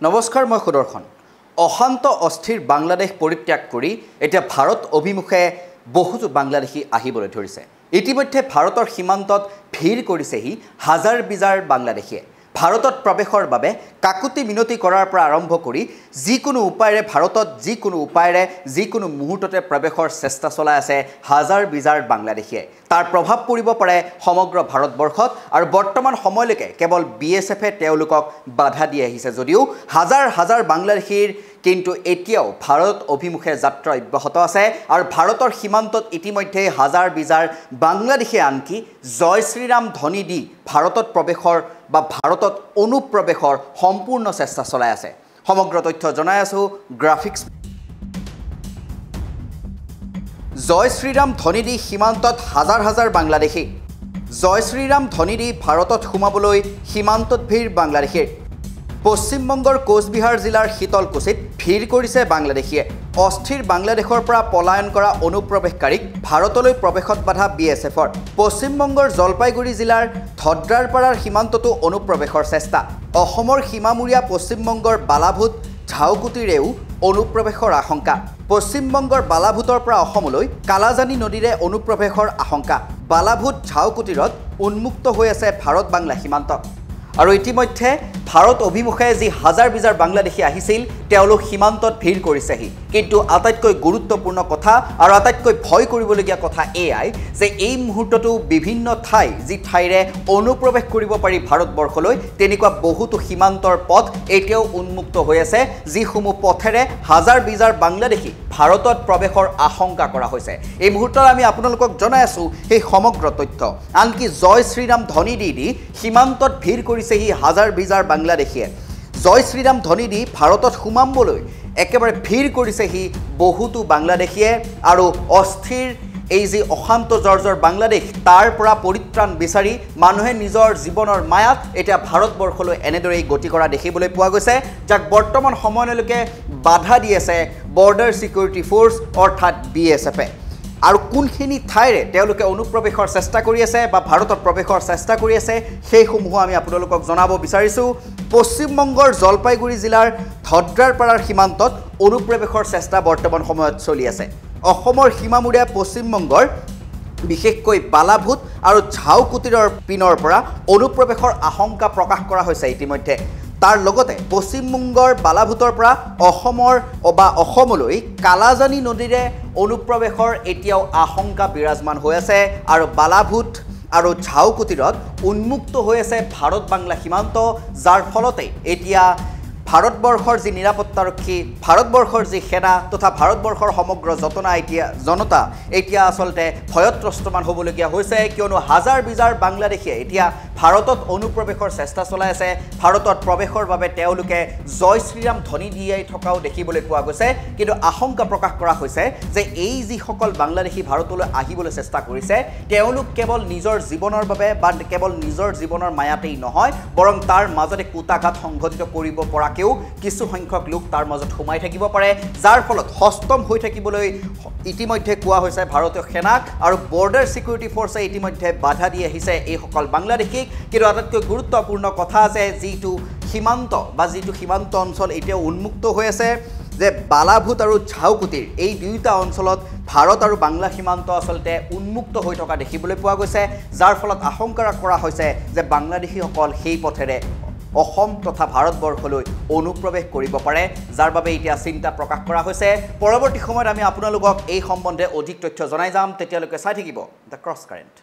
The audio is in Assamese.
নমস্কাৰ, মই সুদৰ্শন। অশান্ত অস্থিৰ বাংলাদেশ পৰিত্যাগ কৰি এতিয়া ভাৰত অভিমুখে বহুতো বাংলাদেশী আহিবলৈ ধৰিছে। ইতিমধ্যে ভাৰতৰ সীমান্তত ভিৰ কৰিছেহি হাজাৰ বিজাৰ বাংলাদেশীয়ে। ভাৰতত প্ৰৱেশৰ বাবে কাকুতি মিনতি কৰাৰ পৰা আৰম্ভ কৰি যিকোনো উপায়েৰে ভাৰতত যিকোনো মুহূৰ্ততে প্ৰৱেশৰ চেষ্টা চলাই আছে হাজাৰ বিজাৰ বাংলাদেশীয়ে। তাৰ প্ৰভাৱ পৰিব পাৰে সমগ্ৰ ভাৰতবৰ্ষত আৰু বৰ্তমান সময়লৈকে কেৱল BSFে তেওঁলোকক বাধা দি আহিছে যদিও হাজাৰ হাজাৰ বাংলাদেশীৰ কিন্তু এতিয়াও ভাৰত অভিমুখে যাত্ৰা অব্যাহত আছে আৰু ভাৰতৰ সীমান্তত ইতিমধ্যে হাজাৰ বিজাৰ বাংলাদেশীয়ে আনকি জয় শ্ৰীৰাম ধ্বনি দি ভাৰতত প্ৰৱেশৰ বা ভাৰতত অনুপ্ৰৱেশৰ সম্পূৰ্ণ চেষ্টা চলাই আছে। সমগ্ৰ তথ্য জনাই আছো গ্ৰাফিক্স। জয় শ্ৰীৰাম ধ্বনি দি সীমান্তত হাজাৰ হাজাৰ বাংলাদেশী। জয় শ্ৰীৰাম ধ্বনি দি ভাৰতত সোমাবলৈ সীমান্তত ভিৰ বাংলাদেশীৰ। পশ্চিমবংগৰ কোচবিহাৰ জিলাৰ শীতলকুছিত ভিৰ কৰিছে বাংলাদেশীয়ে। অস্থিৰ বাংলাদেশৰ পৰা পলায়ন কৰা অনুপ্ৰৱেশকাৰীক ভাৰতলৈ প্ৰৱেশত বাধা BSFৰ। পশ্চিমবংগৰ জলপাইগুৰি জিলাৰ ধদ্ৰাৰপাৰাৰ সীমান্ততো অনুপ্ৰৱেশৰ চেষ্টা। অসমৰ সীমামূৰীয়া পশ্চিমবংগৰ বালাভূত ঝাউকুটিৰেও অনুপ্ৰৱেশৰ আশংকা। পশ্চিমবংগৰ বালাভূতৰ পৰা অসমলৈ কালাজানি নদীৰে অনুপ্ৰৱেশৰ আশংকা। বালাভূত ঝাউকুটিৰত উন্মুক্ত হৈ আছে ভাৰত বাংলা সীমান্ত। আৰু ইতিমধ্যে ভাৰত অভিমুখে যি হাজাৰ বিজাৰ বাংলাদেশী আহিছিল তেওঁলোক সীমান্তত ভিৰ কৰিছেহি। কিন্তু আটাইতকৈ গুৰুত্বপূৰ্ণ কথা আৰু আটাইতকৈ ভয় কৰিবলগীয়া কথা এয়াই যে এই মুহূৰ্ততো বিভিন্ন ঠাই যি ঠাইৰে অনুপ্ৰৱেশ কৰিব পাৰি ভাৰতবৰ্ষলৈ তেনেকুৱা বহুতো সীমান্তৰ পথ এতিয়াও উন্মুক্ত হৈ আছে, যিসমূহ পথেৰে হাজাৰ বিজাৰ বাংলাদেশী ভাৰতত প্ৰৱেশৰ আশংকা কৰা হৈছে। এই মুহূৰ্তত আমি আপোনালোকক জনাই আছোঁ সেই সমগ্ৰ তথ্য। আনকি জয় শ্ৰীৰাম ধ্বনি দি সীমান্তত ভিৰ কৰিছেহি হাজাৰ বিজাৰ বাংলাদেশীয়ে। জয় শ্ৰীৰাম ধ্বনি দি ভাৰতত সোমাবলৈ একেবাৰে ভিৰ কৰিছেহি বহুতো বাংলাদেশীয়ে আৰু অস্থিৰ এই যি অশান্ত জৰ্জৰ বাংলাদেশ তাৰ পৰা পৰিত্ৰাণ বিচাৰি মানুহে নিজৰ জীৱনৰ মায়াত এতিয়া ভাৰতবৰ্ষলৈ এনেদৰেই গতি কৰা দেখিবলৈ পোৱা গৈছে, যাক বৰ্তমান সময়লৈকে বাধা দি আছে বৰ্ডাৰ ছিকিউৰিটি ফ'ৰ্চ অৰ্থাৎ BSFে। আৰু কোনখিনি ঠাইৰে তেওঁলোকে অনুপ্ৰৱেশৰ চেষ্টা কৰি আছে বা ভাৰতত প্ৰৱেশৰ চেষ্টা কৰি আছে সেইসমূহ আমি আপোনালোকক জনাব বিচাৰিছোঁ। পশ্চিমবংগৰ জলপাইগুৰি জিলাৰ ধদ্ৰাৰপাৰাৰ সীমান্তত অনুপ্ৰৱেশৰ চেষ্টা বৰ্তমান সময়ত চলি আছে। অসমৰ সীমামূৰীয়া পশ্চিমবংগৰ বিশেষকৈ বালাভূত আৰু ঝাউকুটিৰৰ পিনৰ পৰা অনুপ্ৰৱেশৰ আশংকা প্ৰকাশ কৰা হৈছে ইতিমধ্যে। তাৰ লগতে পশ্চিমবংগৰ বালাভূতৰ পৰা অসমলৈ কালাজানি নদীৰে অনুপ্ৰৱেশৰ এতিয়াও আশংকা বিৰাজমান হৈ আছে আৰু বালাভূত আৰু ঝাউকুটিৰত উন্মুক্ত হৈ আছে ভাৰত বাংলা সীমান্ত, যাৰ ফলতে এতিয়া ভাৰতবৰ্ষৰ যি নিৰাপত্তাৰক্ষী, ভাৰতবৰ্ষৰ যি সেনা তথা ভাৰতবৰ্ষৰ সমগ্ৰ জনতা এতিয়া আচলতে ভয়ত্ৰস্তমান হ'বলগীয়া হৈছে, কিয়নো হাজাৰ বিজাৰ বাংলাদেশীয়ে এতিয়া ভাৰতত অনুপ্ৰৱেশৰ চেষ্টা চলাই আছে। ভাৰতত প্ৰৱেশৰ বাবে তেওঁলোকে জয় শ্ৰীৰাম ধ্বনি দিয়াই থকাও দেখিবলৈ পোৱা গৈছে। কিন্তু আশংকা প্ৰকাশ কৰা হৈছে যে এই যিসকল বাংলাদেশী ভাৰতলৈ আহিবলৈ চেষ্টা কৰিছে তেওঁলোক কেৱল নিজৰ জীৱনৰ বাবে বা কেৱল নিজৰ জীৱনৰ মায়াতেই নহয়, বৰং তাৰ মাজতে কুটাঘাত সংঘটিত কৰিব পৰাকেও কিছু সংখ্যক লোক তাৰ মাজত সোমাই থাকিব পাৰে, যাৰ ফলত হস্তম হৈ থাকিবলৈ ইতিমধ্যে কোৱা হৈছে ভাৰতীয় সেনাক আৰু বৰ্ডাৰ ছিকিউৰিটি ফ'ৰ্চে ইতিমধ্যে বাধা দি আহিছে এইসকল বাংলাদেশীক। কিন্তু আটাইতকৈ গুৰুত্বপূৰ্ণ কথা যে যিটো সীমান্ত অঞ্চল এতিয়াও উন্মুক্ত হৈ আছে, যে বালাভূত আৰু ঝাউকুটিৰ এই দুয়োটা অঞ্চলত ভাৰত আৰু বাংলা সীমান্ত আচলতে উন্মুক্ত হৈ থকা দেখিবলৈ পোৱা গৈছে, যাৰ ফলত আশংকা কৰা হৈছে যে বাংলাদেশীসকল সেই পথেৰে অসম তথা ভাৰতবৰ্ষলৈ অনুপ্ৰৱেশ কৰিব পাৰে, যাৰ বাবে এতিয়া চিন্তা প্ৰকাশ কৰা হৈছে। পৰৱৰ্তী সময়ত আমি আপোনালোকক এই সম্বন্ধে অধিক তথ্য জনাই যাম। তেতিয়ালৈকে চাই থাকিব দ্য ক্ৰছ কাৰেণ্ট।